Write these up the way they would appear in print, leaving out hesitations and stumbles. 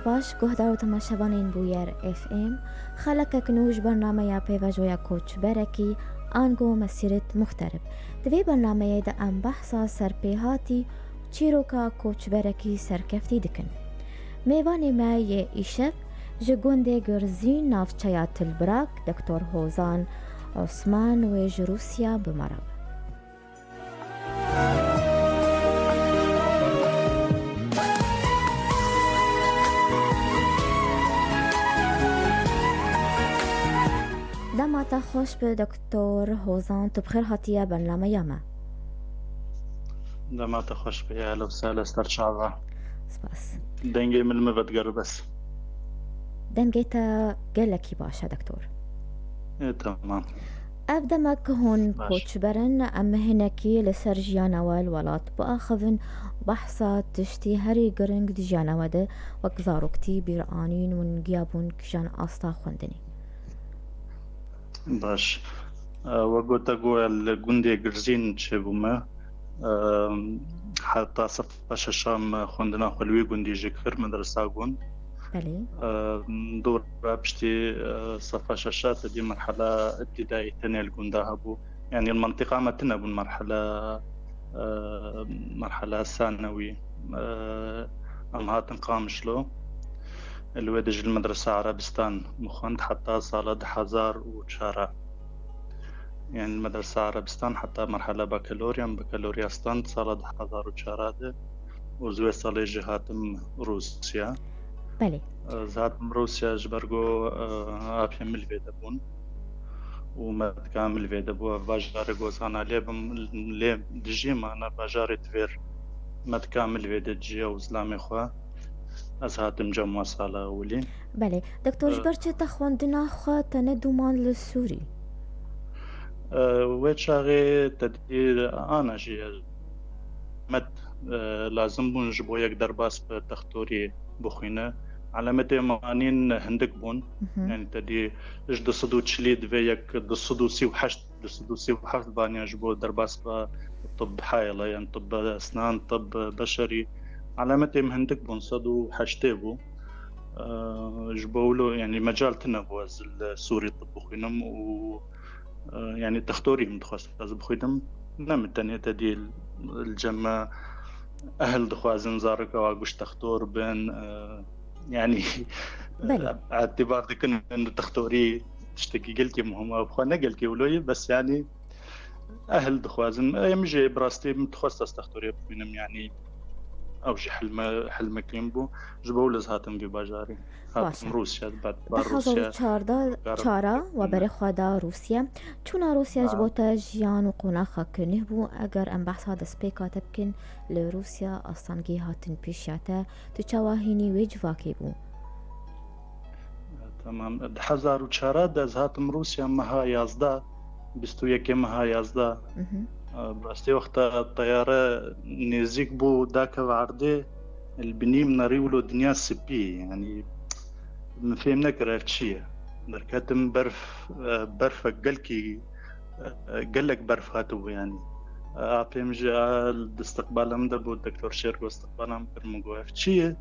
باش گهدار و تماشاوانین بویر اف ام خلق کنوش برنامه یا پیوجویا کوچ برکی آنگو مسیرت مخترب دوی برنامه دا ام بحثا سرپیهاتی چیروکا کوچ برکی سرکفتی دکن میوانی ما یه ایشف جگونده گرزین نافچایا تلبراک دکتور هوزان عثمان و روسیا بمرا دمتا خوش به دکتر هوزان تو بخیر هاتیه برنامه یامه دمات خوش به اهلا وسهلا استرشعبا سپاس دنگي من المبتقر بس دنگیتا گلکی باشه دکتر تمام أبدمك هون باش. كوتش برن أما هناكي لسر جيانا الولات بأخذن بحثا تشتي هري قرنگ دي جانا وده وكزاروكتي بيرانين ونقيابون كجان أستا خوندني باش وقلت أقول الجندي جرزين شبوما حتى صفش الشام خوندنا خلوي جندي جكر مدرسة جون بلي دور بشتي صفش الشات دي مرحلة ابتدائي ثانية الجندا هبو يعني المنطقة ما تنبو مرحلة ثانوي أمهات قامشلو الوادج المدرسة عربستان مخند حتى صالة حزار وشارع يعني المدرسة عربستان حتى مرحلة بكالورياستان صالة حزار وشارع وزوي صالة جهاتم روسيا بلي زهاتم روسيا جبرغو أبيا ملفي دبون وما كامل في دبو باجار غوزانا لي دجيما أنا باجار تفير ما كامل في دجي وزلامي خوا از هاتم جمع سالا ولي بلي دكتور جبرچه تخوندنا خوا تندومان للسوري ويتشاغي تدير أنا جي مد لازم بون جبو يك درباس بتختوري بخينة علامة مانين هندك بون يعني تدي اش دصدو تشليد في يك دصدو سي وحشت بانيا جبو درباس طب حايلة يعني طب أسنان طب بشري علامة مهندك بون صدو حشتيبو جبولو يعني مجال تنبوز السوري طب بخينم و يعني تختوري متخصص بخينم نعم التانية تدي الجمع أهل دخوازن زارك واقوش تختور بين يعني اعتبار دكن إنه تختوري تشتكي قلتي مهمة بخوانا قلتي ولوي بس يعني أهل دخوازن يمجي براستي متخصص تختوري بخينم يعني أوجي حلم كيمبو جبولز هاتم في باجاري هاتم روسيا بعد روسيا چارا و برای خوادا روسيا چونا روسيا جبوتا جيان و قناخا كنه بو اگر ام بحث هذا سبيكا تبكن لروسيا اصانگي هاتن بيشاتا تچاواهيني ويجواكي بو تمام حزار و چارا دز هاتم روسيا مها يازدا بستو يكي مها يازدا براستي وقت الطيارة نزيك بو داك وعرضي البني من ريولو دنيا سبي يعني ما فهمنا كرافشية دركاتم برف قلكي قلك برف هاتو يعني أبيم جاء الاستقبال مدبو الدكتور شيركو استقبالهم كرمو قوافشية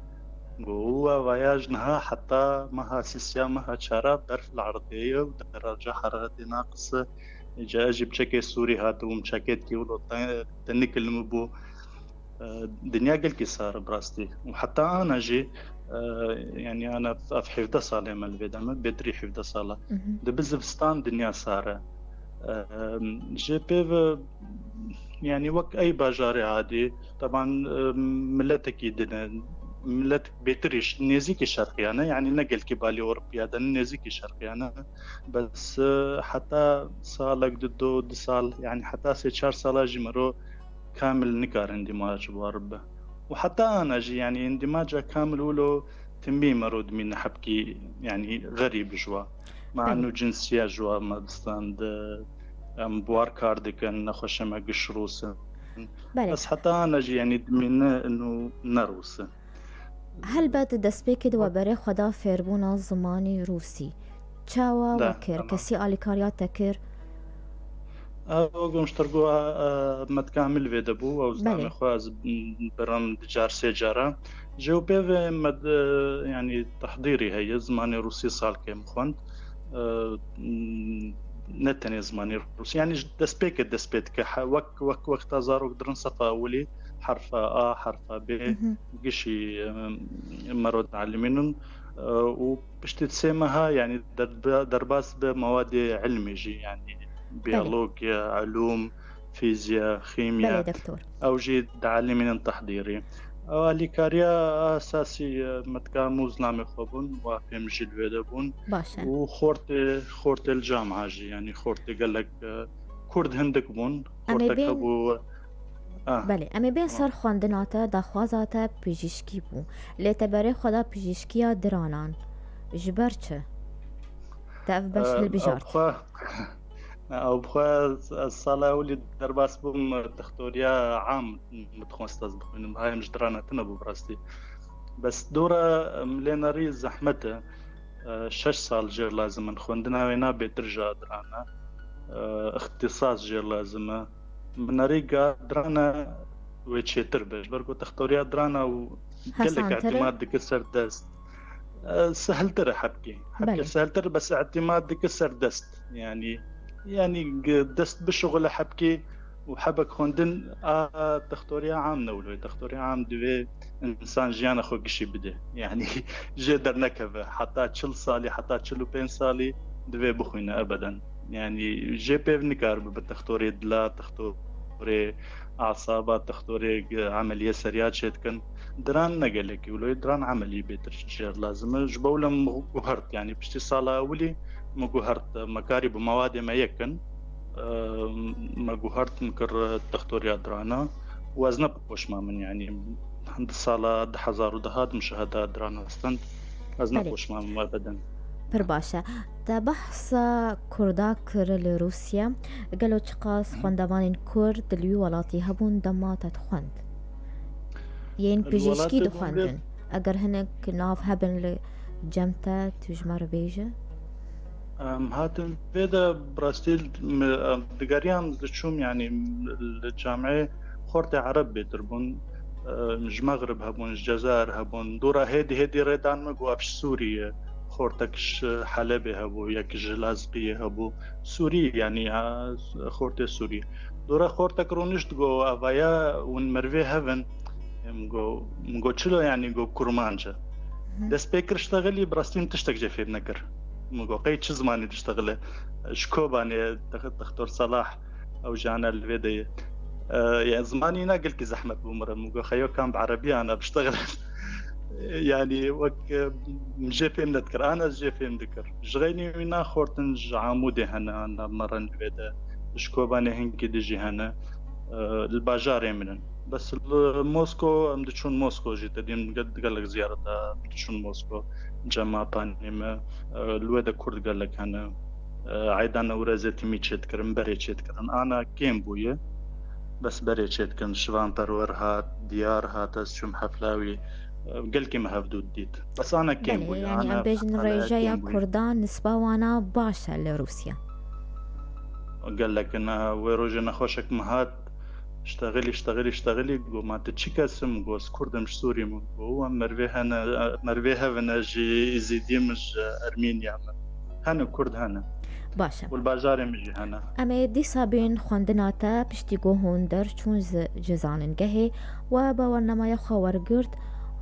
هو فياج نها حتى مها سيسيا مها شارع برف العرضية ودرجة حرارة ناقصة جاء أجيب شكي سوري هاتو ومشاكيت كيولو تنك المبو دنيا قلكي صار براستي وحتى أنا جي يعني أنا في حفظة صالة مال بيدامت بيتري حفظة صالة دبزفستان دنيا صار جي بيف يعني وك أي باجاري عادي طبعا ملتك يدنا ملت بيتريش نيزيكي شرقيانة يعني نقل كبالي أوروبيا دن نيزيكي شرقيانة بس حتى صالك دو صال يعني حتى سيشار صالة جمرو كامل نكار اندماج باربه وحتى أنا جي يعني اندماج كامل ولو تنبي مرود من حبكي يعني غريب جوا مع أنه جنسية جوا ما بستاند بوار كاردكن نخش ما قشروس بس حتى أنا جي يعني من إنه نروس هل بعد دسبيك دوا بري خدا فيربونا زماني روسي تشاوا وكر كسي آليكاريات تكر أقوم اشترقوا متكامل في دبو أو زعما خواز بران دجار سيجارة جوبيف مد يعني تحضيري هي زماني روسي سال كم خوند نتني زماني روسي يعني دسبيت وقت زارو درن صفا أولي حرف A حرف B مهم. قشي مرة تعلمينن وبش تتسمها يعني درباس بمواد علمي جي يعني بله بيولوجيا علوم فيزياء بله خيمياء دكتور. أو جي تعلمين تحضيري لیکاریا اساسی متكاموز نامي خوبون وفهم جلوه بون باشە وخورت الجامعة جي يعني خورت قال لك كرد هندك بون ئەمێ خورتك بێن هبو بەێ ئەمێ بێن سەر خوێندناتە داخوازاتە پزیشکی بوو لێتەبەرێ خۆدا پزیشکیە درانان ji ber çi te ev beş hilbijart او بخوا الصلاة ولي درباس بوم تختوريا عام متخصص بخوين هاي مش درانا تنبو براستي بس دورة مليناري زحمته 6 سال جير لازم نخوندنا وينا بترجع درانا اختصاص جير لازمه مناريقا درانا ويتشيتر باش بركو تختوريا درانا وقالك اعتماد ديك السردست سهلتر حبكي سهلتر بس اعتماد ديك السردست يعني دست بشغل حبكي وحبك خوندن تختوريا عام نولوي تختوريا عام دوي انسان جيانا خو قشي بده يعني جدر نكبه حتى تشل صالي حتى تشلو بين صالي دوي بخوينا ابدا يعني جي بي نكار بالتختوري دلا تختوري اعصابات تختوري عمليه سريات شتكن دران نقلك ولو دران عملي بيتر لازم جبولا مغهرت يعني بشتي صاله اولي مغهرت مكارب مواد ما يكن مغهرت نكر تختوري درانا وزن بوش ما من يعني عند الصاله 1000 ودهاد مشاهدات درانا استند وزن بوش ما من ابدا پر باشە تا بەحسا کووردا کرد لە رووسیا گەلۆ چقاس خوێندەوانین کورد لوی وڵاتی هەبوون دەماتە خوێند یەن پزیشکی دخواندن ئەگەر هەنێک ناو هەبن لە جەمتە توژمەرە بێژە هاتم بيدا براستيل دقاريان دشوم يعني الجامعة خورتي عرب بيتربون مش مغرب هبون الجزائر هبون دورا هيدي ريدان مقوافش سوريا خورتكش حلبي هبو يكش لازقية هبو سوري يعني خورتي سوري دورا خورتك رونشت جو افايا ون مروي هفن مقو تشلو يعني جو كرمانجا دس بيكر اشتغلي براستين تشتك جفير نكر مقو قيد شو زماني تشتغل شكوباني تختار صلاح او جانا الفيدي يعني زماني انا قلت زحمة بمرة مقو خيو كان بعربية انا بشتغل يعني وك جيفين نذكر انا جيفين نذكر جغيني وينا خورتنج عمودي هنا انا مرة نفيدا شكوباني هنكي ديجي هنا الباجاري منن بس موسكو مدشون موسكو جيت دين قد قال لك زيارة مدشون موسكو جماعة بانيما الودا كرد قال لك هنا عيدان ورازتي ميتشت كرم بريتشت كرن انا كيم بويا بس بريتشت كن شوان برور هات ديار هات شم حفلاوي قال كيما هفدود ديت بس انا كيم بويا يعني ام بيجن رجايا كردان نسبة وانا باشا لروسيا قال لك انا ويروجنا خوشك مهات اشتغلي قو ما تتشيكا سم قو سكرد مش سوري هو مرويها ونجي يزيدي مش ارمينيا هنا كرد هنا باشا والباجاري مجي هنا اما دي سابين خواندناتا بشتي قو هوندر چون جزانن گهي و باورنما يخوار قرد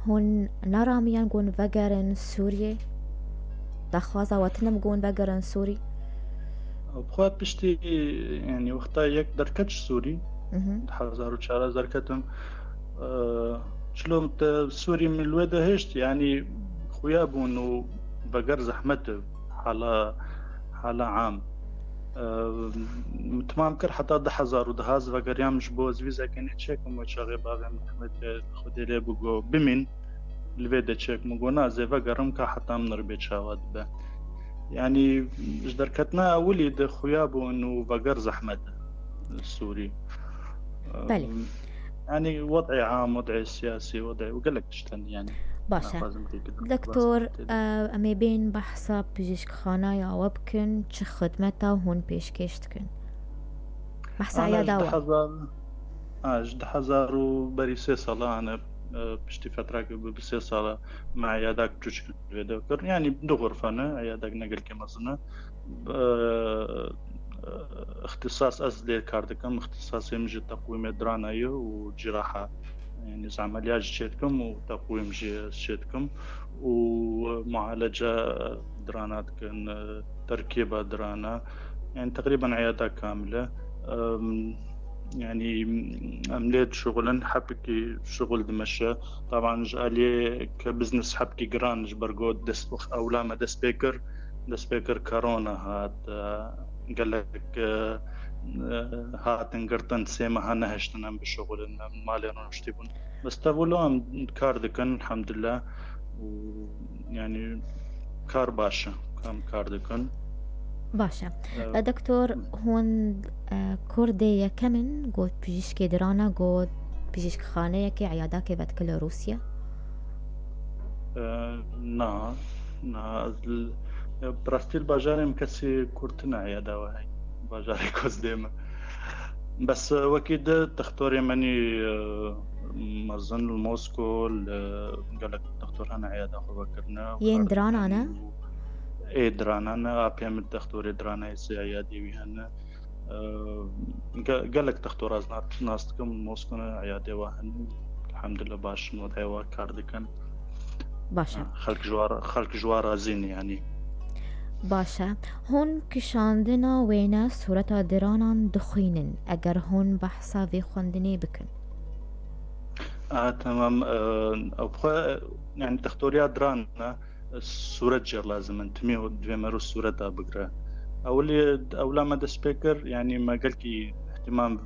هون نراميان قون وگرن سوريا دخوازا واتنم قون وگرن سوري بخوات بشتي يعني وقتا يك دركتش سوري 1400 دركتم شلون سوري من الودا هشت يعني خويا بونو بقر زحمته حالا عام تمام كر حتى 10,000 ودهاز بقر يام جبوز فيزا كان تشيك مو شاغي باغي محمد خدي لي بقو بمن الفيدا تشيك مقونا زي بقرم كا حتى من ربيت شاواد به يعني دركتنا ولد خويا بونو بقر زحمته السوري بله يعني وضعي عام وضعي سياسي وضعي وقال لك تشتن يعني باشا دكتور امي بين بحثا بجيشك خانايا وبكن چه خدمتا هون پیشکش تکن بحثا عيادة جد 1000 وبري 3 صلاة أنا پشتی فترة بسي صالة مع عيادك بجوج كر يعني بدو غرفنا عيادك نقل كمزنا اختصاص أزلي كاردكم اختصاص يمجي تقويم درانايو وجراحة يعني عمليات جيتكم وتقويم جيتكم ومعالجة درانات كان تركيبة درانا يعني تقريبا عيادة كاملة. يعني عمليت شغلا حبكي شغل دمشق طبعا جالي كبزنس حبكي جرانج برجود دس او لاما دس بيكر كورونا هات قال لك هات انقرتن سيما هانا هشتنا بالشغل مالي نشتبون بس تقولون كاردكن الحمد لله ويعني كار باشا كام كاردكن باشا. دكتور هون كردية كمن قوت بيجيش كدرانا قوت بيجيش خانة كي عياداك بات كل روسيا نا براستيل باجاري مكسي كورتنا عيادة وهي باجاري كوز ديما بس وكيد تختوري ماني مظن الموسكو قالك تختور هنا عيادة خو بكرنا ين درانا أنا ايه درانا انا ابيام التختوري درانا يسي عيادي ويهنا قالك تختور ازنات ناستكم موسكو عيادي واهن الحمد لله باش نوضعي كاردكن باشا. خلق جوارا زين يعني باشا هون كشاندنا وينا صورة درانا دخينن اگر هون بحثا في خوندني بكن تمام. يعني تختوريا درانا صورة جر لازم انتمي ودوي مرو صورة بقرا أولا ما سبيكر يعني ما قالكي اهتمام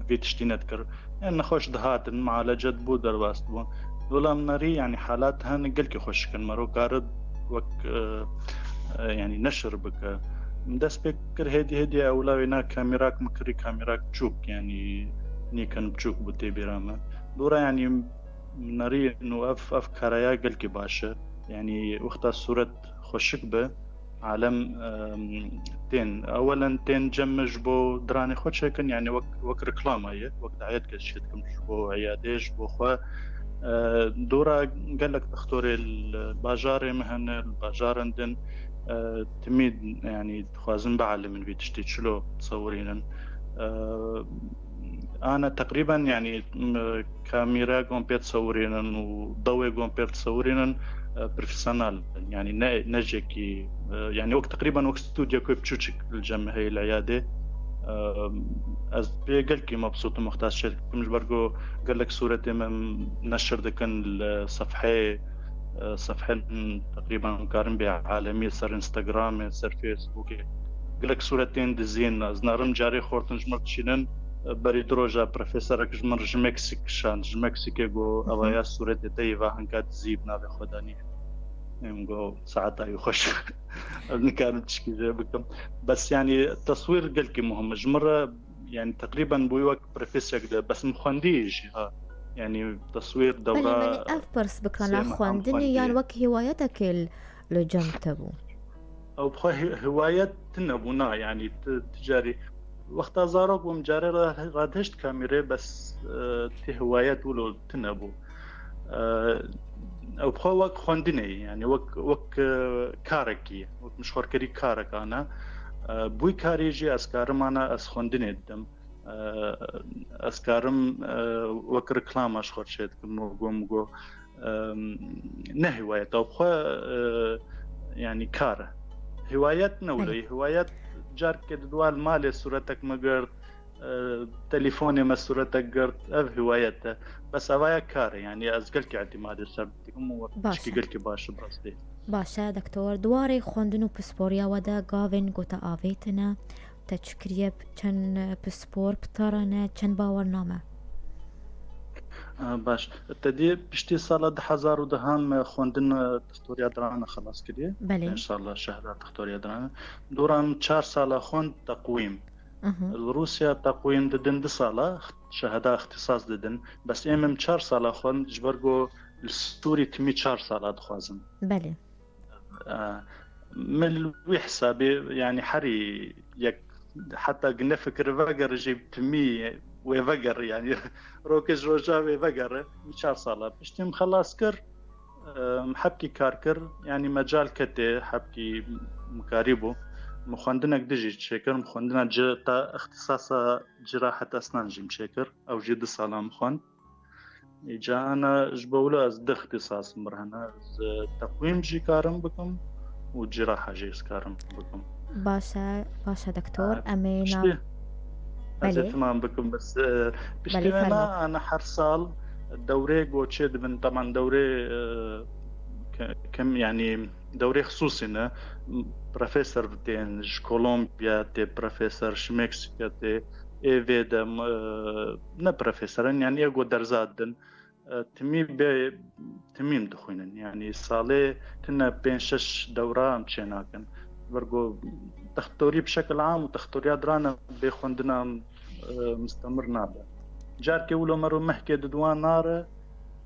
في تشتين أذكر يعني نخوش دهات معالجة بودر واستبون دولا مناري يعني حالاتها نقلكي خوش كان مرو قارد وك يعني نشر بك دا سبيكر هدي أولا وينا كاميراك مكري كاميراك تشوك يعني نيكن بتشوك بوتي براما دورا يعني مناري إنه أف كرايا قلكي باشا يعني وقتها صورة خوشك به عالم تين اولا تين جمج بو دراني خود شكن يعني وك ركلامه هي وقت عياد كشيتكم بو عياديش بو خوا دورا قال لك تختوري الباجاري مهن الباجارندن تميد يعني خوازن بعلم من بيت تشتي شلو تصورين انا تقريبا يعني كاميرا قوم بيت تصورين وضوء قوم بيت تصورين بروفيسيونال يعني نجيكي يعني وقت تقريبا وقت استوديو كوي بتشوتشك الجمع هي العياده از قال كي مبسوط ومختار شركه مش برجو قال لك صوره نشر دكن صفحه تقريبا مقارن بها عالميه صار انستغرام صار فيسبوك قال لك صورتين دزين از نارم جاري خورتن جمرت شينن بري دروجا بروفيسور جمر جمكسيك شان جمكسيك جو اوايا صوره تيفا هنكات زيبنا بخداني نقول ساعتها يخش كانت تشكي بكم بس يعني التصوير قلكي مهم جمرة يعني تقريبا بويوك بروفيسور بس مخنديج يعني تصوير دورة ماني أفبرس بكنا خواندني يعني وك هوايتك لجمتبو أو بخوا هوايات تنبونا يعني تجاري وقت زارق ومجاري رادهشت كاميرا بس تي هوايات ولو تنبو أو بخوا وك خواندني يعني وك كاركي وك مش خوركري كارك أنا بوي كاريجي أسكارم أنا أسخواندني الدم أسكارم وك ركلام أشخور شيء كم نه هوايات أو بخوا يعني كار هوايات نولي هوايات جار كده دوال مالي صورتك مقرد تليفوني ما صورتك قرد هوايات بس أوايا كار يعني أزقلك اعتمادي سبتكم وشكي قلك باش براستي باشا دكتور دواري خوندنو بسبوريا ودا قاوين قوتا آفيتنا تشكريب چن بسبور بطارنا چن باورنامه باش تدي بشتي صالة 1000 ودهان خوندن تختوريا درانا خلاص كده بله إن شاء الله شهر تختوريا درانا دوران 4 سالة خوند تقويم روسيا تقويم ددن 2 سالة شهادة اختصاص ددن بس امم 4 سالة خوند جبرقو السوري تمي 4 سالة دخوازن بله من حسابي يعني حري يك حتى قلنا فكر فاقر جيب تمي ويفقر يعني روكش روجا ويفقر 4 سالا بشتم خلاص كر محبكي كاركر يعني مجال كتي حبكي مكاريبو مخندنا دجي تشكر مخندنا جتا اختصاص جراحة أسنان جي مشكر أو جد صالة مخند إجا أنا جبولة از ده اختصاص مرهنا تقويم جي كارم بكم وجراحة جي كارم بكم باشا دكتور أمينا بله تمام بكم بس بشتي أنا حرصال دوري قوتشيد من طبعا دوري كم يعني دوري خصوصي بروفيسور تين كولومبيا تي بروفيسور شمكسيكا تي ايفيدا نا بروفيسور يعني يقو درزادن تميم دخوينن يعني صالي كنا بين 6 دورة مشيناكن برقو تختوري بشكل عام وتختوري درانا بيخوندنا مستمر نابا جاركي ولو مرو محكي ددوان نارة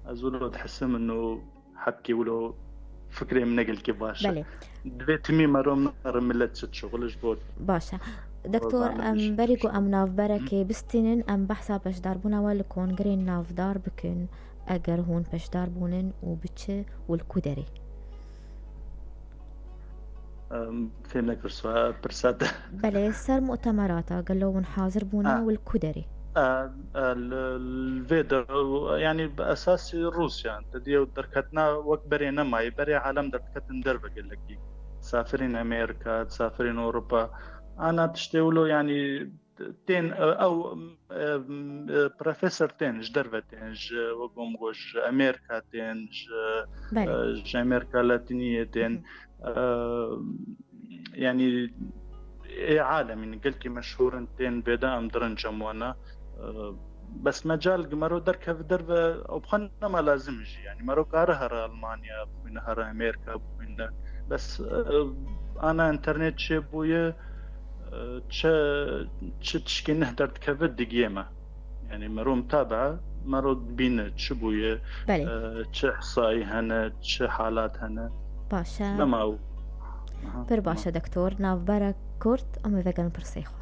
أزولو تحسم إنه حبكي ولو فكري من نقل كباشا بله دويتمي مرو نار ملت ست شغلش بود باشا دكتور أم بريقو أم ناف بركي بستنن أم بحثا باش داربونا والكون غرين ناف دار بكن أجر هون باش داربونن وبتش والكودري فهمنا كرسوا برسات بله سر مؤتمراتا قالوا حاضر بونا والكودري الفيدر يعني بأساس روسيا تدي دركتنا وقت برينا ما يبري عالم دركتن دربة قال لك تسافرين أمريكا تسافرين أوروبا أنا تشتغلوا يعني تين أو بروفيسور تين جدربة تين وقوم وج أمريكا تين ج أمريكا اللاتينية تين يعني عالم يعني قلتي مشهور تين بدا أم درن جموانا بس مجال مرو دركه في دربه او بخنا ما لازمش يعني مرو كارهر المانيا من هر امريكا من بس انا انترنت شبويه تشكي نهدر تكفد دقيمه يعني مرو متابعه مرو بين شبويه تش احصائي هنا تش حالات هنا باشا لما بر باشا دكتور ناف برا كورت ام فيجن برسيخو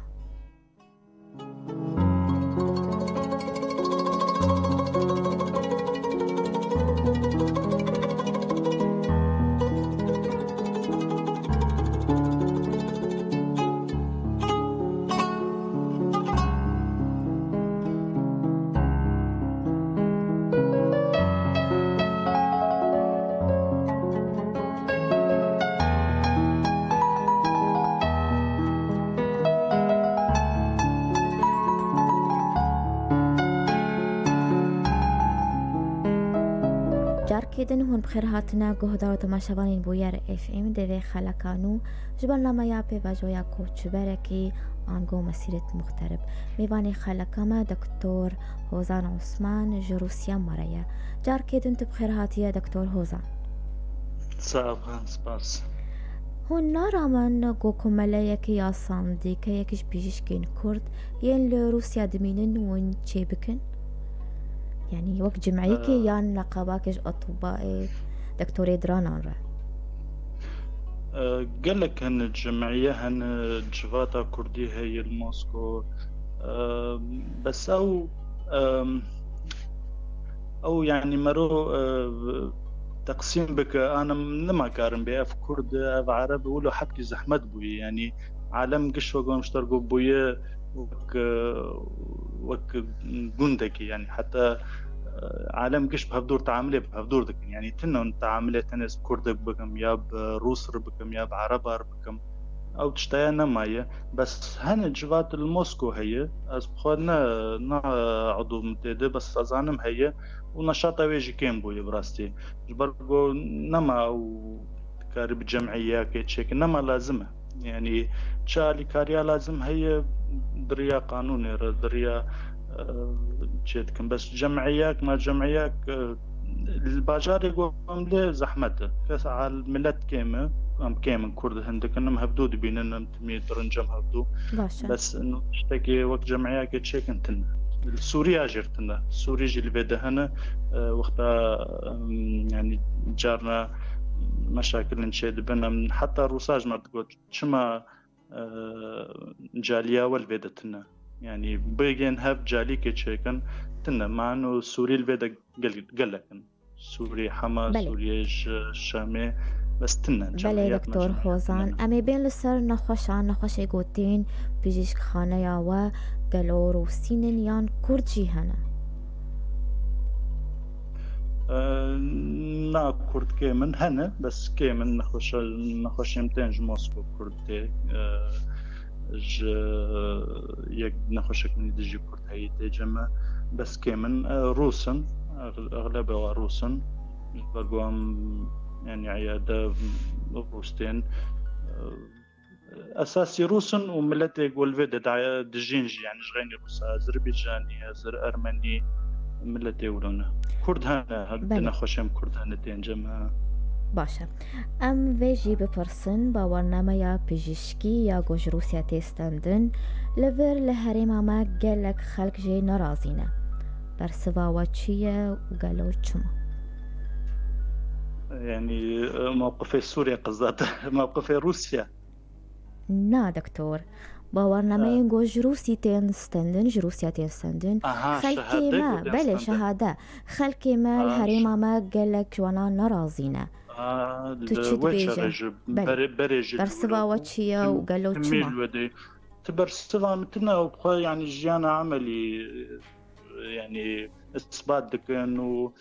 كيدن هون بخير هاتنا قهدا وتماشبانين بوير اف ام دي خلقانو جبلنا ما يابي باجويا كوتش بركي آنگو مسيرة مغترب ميواني خلقاما دكتور هوزان عثمان جروسيا ماريا جار كيدن تبخير هاتيا دكتور هوزان صابان سباس هون نارا من قوكم ملايكي يا صاندي كيكش بيجيش كين كورد ين لروسيا دمينن وين چه بكن يعني وقت جمعيكي يان نقاباكش أطباء دكتوري درانان را قال لك هن الجمعية هن جفاتا كردي هي الموسكو بس أو يعني مرو تقسيم بك أنا لما كارم بأف كرد أف عرب ولو حبكي زحمت بوي يعني عالم قش وقوم اشترقوا بوي وك جندكي يعني حتى عالم قش بهفدور تعامله بهفدور دك يعني تنو تعامله تنس كردك بكم يا بروس بكم يا بعرب بكم او تشتاينا مايا بس هن جوات الموسكو هي از بخدنا نا عضو متده بس ازانم هي ونشاطه ويجي كين بو براستي جبرغو نما او كارب جمعيه كيتشيك نما لازمه يعني تشالي كاريا لازم هي دريا قانوني دريا جدكم بس جمعياك ما جمعياك الباجار يقوم له زحمته كاس على الملت كيمه كيمن كرد هندك انهم هبدود بيننا تميت رنجم هبدو بس انه تشتكي وقت جمعياك تشيك انتنا السوريا جرتنا السوري جي بدا هنا وقتها يعني جارنا مشاكل نشيد بنا حتى روساج ما تقول شما جاليا والبيدتنا يعني بيجين هاف جالي كتشيكن تنا مع انه سوري البيدا قلقن سوري حما بله سوري الشامي بس تنا بله جمعيات ما دکتۆر جمعيات خۆزان تنا ئەمێ بێن لەسەر نەخۆشان نەخۆشی گوتین پزیشکخانەیەوە گەلۆر و سینن یان کوردجی هەنە نا كرد كامن هنا بس كامن نخش يمتنج موسكو كرد ج يك نخش من دجي كرد هاي تجمع بس كامن روسن أغلبها روسن بقوم يعني عيادة روستين أساسي روسن وملتي يقول فيدا دجينجي يعني جغيني روسا أذربيجاني أزر أرمني ملتي يقولون كرد هنا هدنا خوشم كرد هنا تنجمع باشە ئەم وێژی بپرسن باوەڕنامەیە پزیشکی یا گۆژرووسیا تێستاندن لەڤر لە هەرێمامە گەلک خەڵک ژێ نەڕازینە بەرسڤاوە چییە و گەلۆ چما يعني موقف سوريا قصدت موقف روسيا نا دكتور باوەڕنامەیە گۆژرووسی تێنستندن ژ رووسیا تێستاندن خەلکێمە بەلێ شەهادە خەلکێمە هەرێمامە گەلک جوانان نەڕازینە بەرسڤاوە چییە و گەلۆ چما تبرسڤا متنا وبخوا يعني جيانا عملي يعني اثبات دكن و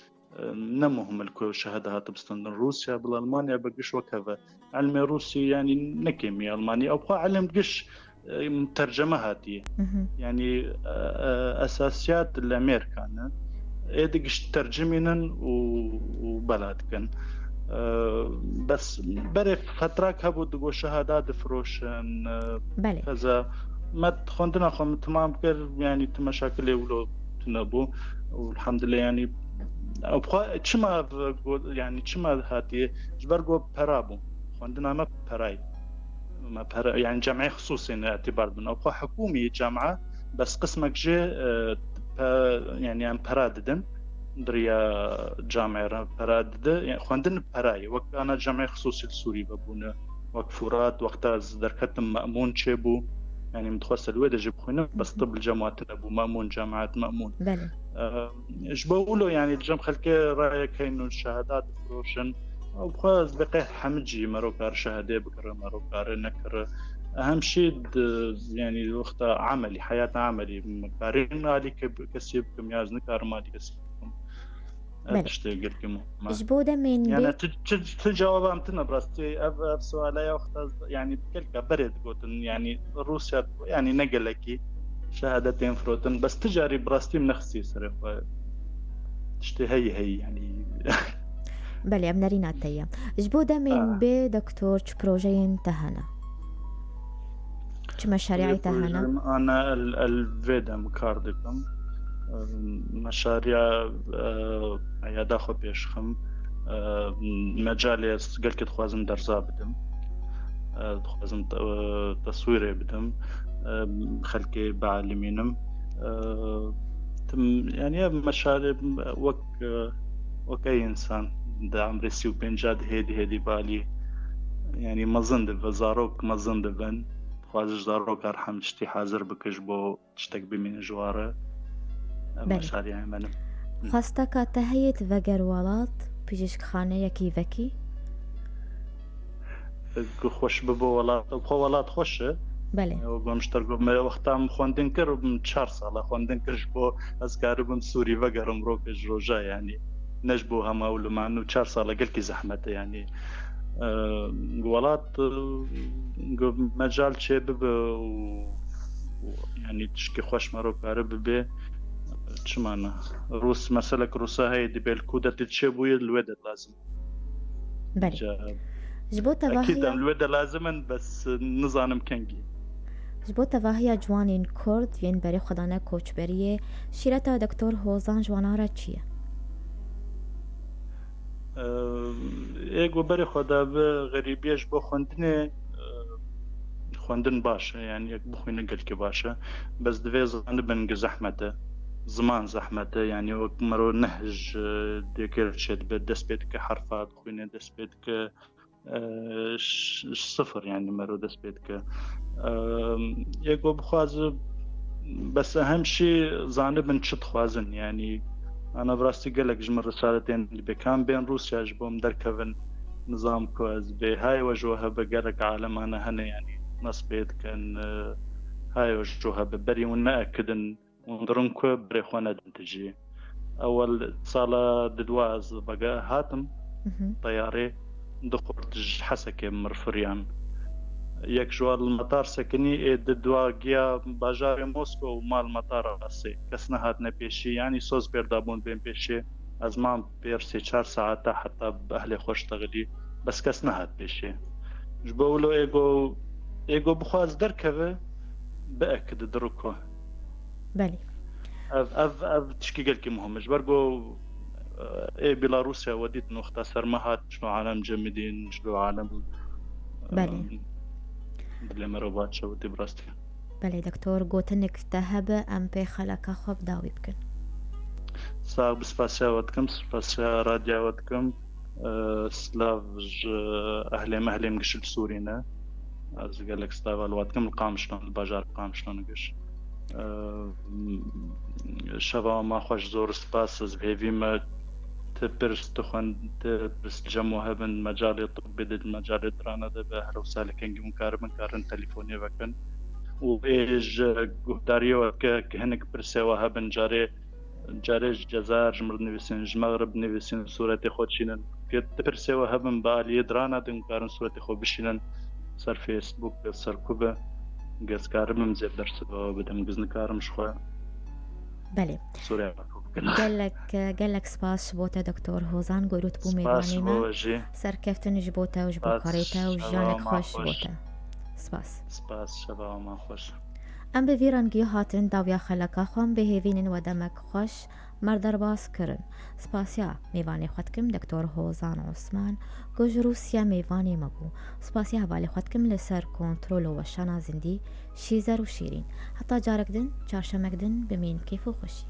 نمهم الكل شهادة بستندن روسيا بالألمانيا بقش وكذا علم روسي يعني نكيمي ألماني أو بخوا علم قش ترجمة هاتي يعني أساسيات الأمريكان إيدقش ترجمينن وبلادكن بس بري فترة هبو دقو شهادات فروشن كذا ما تخوندنا خو تمام كر يعني تمشاكل يولو تنبو والحمد لله يعني أو بخوا تشما يعني تشما هاتي جبرقو برابو خوندنا ما براي ما يعني جامعة خصوصي اعتبار بنا أو حكومي جامعة بس قسمك جي يعني أم براددن دريا جامعة براددة يعني خوندن براي وقت أنا جامعة خصوصي السوري ببونا وقت فورات وقتها دركتم مأمون شبو يعني متخصص الويدة جيب خوينا بس طب الجامعات أبو مأمون جامعات مأمون بله إيش بقوله يعني الجم خلكي رأيك إنه الشهادات فروشن أو بخواز بقى حمجي مروكار شهادة بكرة مروكار نكر أهم شيء يعني وقت عملي حياة عملي مقارن علي كسيب كمياز نكار مالي كسيبكم تشتغل كم جبودة من يعني تجاوب أمتنا براستي أف سؤالي وقت يعني كلك برد قوتن يعني روسيا يعني نقلكي شهادتين فروتن بس تجاري براستي من خصي صرف هي يعني بله ام نرينا تيا جبودة من بي دكتور چ بروجين تهنا چ مشاريعي تهنا أنا الفيدا مكاردكم مشاريع عيادة خو بيشخم مجالي قل كده خوازم درزا بدم خوازم تصويري بدم خلقي بعلمينم يعني مشاريع وكأي إنسان ده عمري سيو بنجاد هيدي بالي يعني مزند بزاروك مزند بن خواجش زاروك أرحم تشتي حاضر بكش بو تشتك بمين جواره مشاريع منم خواستك تهيت وگر ولات پزیشکخانەیەکی وەکی خوش ببو ولات خوشه بله وبمشتر وقتام خوندن كرب 4 سالا خوندن كرش بو أزكاربم سوري وقرم روكش روجا يعني نجبو هما أولو مع أنه 4 سالا قلكي زحمته يعني ولات مجال شي ببو يعني تشكي خوش مروكار ببي شمانا روس مسألة روسا هاي دي بالكودة تتشبوي الودة لازم بله جبوتا أكيد الودة لازم بس نظام كنجي جبوتا واهيا جوانين كورد ين بري خدانا كوچبريه شيرتا دكتور هوزان جوانارا چيه؟ ايگو بري خدا غريبيش بو خوندن باشه يعني يك بخوينه قلكي باشه بس دوي زان بنج زحمته زمان زحمته يعني وقت مرو نهج ديكير شد بدس بيتك حرفات خوينه دس بيتك صفر يعني مرو دس بيتك يقو بخواز بس أهم شيء زانبن شت خوازن يعني أنا براستي قالك جمر رسالتين اللي بكان بين روسيا جبوم دركبن نظام كويس بهاي وجوها بقالك عالم أنا هنا يعني ناس بيت كان هاي وجوها ببري ونأكدن وندرنكو بري خوانا تجي أول صالة ددواز بقى هاتم طياري دخورت حسكي مرفريان يك جوال المطار سكني ددوا جيا باجار موسكو ومال المطار راسي كسنا هاتنا بيشي يعني سوز بيردابون بين بيشي أزمان بيرسي 4 ساعات حتى بأهلي خوش تغلي بس كسنا هات بيشي جبولو ايجو بخواز دركبه بأكد دركو بله اف تشكي قلكي مهم جبرقو ايه بيلاروسيا وديت نوختا سرمهات شنو عالم جمدين شنو عالم بله دلي مروبات شو دي براستي بله دكتور قوتنك تهب ام بي خلقا خوب داوي بكن ساق بسپاسیا ودكم سپاسیا راديا ودكم سلاف اهلي مهلي مقشل سورينا از قالك ستاف الواتكم القام شلون الباجار قام شلون قش شبا ما خوش زور سپاس از بهيفي ما تبرس تخون تبرس جموها بن مجالي طبي دي المجالي درانا ده بأهلا وسهلا كنجي مكاربن كارن تليفوني وكن وإيج قهداريو كهنك برسيوها بن جاري جزائر جمر نویسین مغرب نویسین صورت خود شینن که برسیوها بن بالي درانا دن كارن صورت خود بشینن سر فيسبوك سر كوبا قز كارم مزيد درس بدم قزن كارم شخوا بله سوريا قالك سپاس بوتا دكتور هوزان قولت بو ميواني ما سركفتن جبوتا وجبو كاريتا وجانك خوش بوتا سپاس شبا ما خوش ام به ویرانگی هاتن داویا خلقا خوام به هیوینن و دمک خوش مردر باز کرن سپاسیا میوانی خودکم دکتور هوزان عثمان گوش روسیا میوانی مبو سپاسیا حوالی خودکم لسر کنترول و شانا زندی شیزر و شیرین حتی جارک دن چارشمک دن بمین کیف و خوشی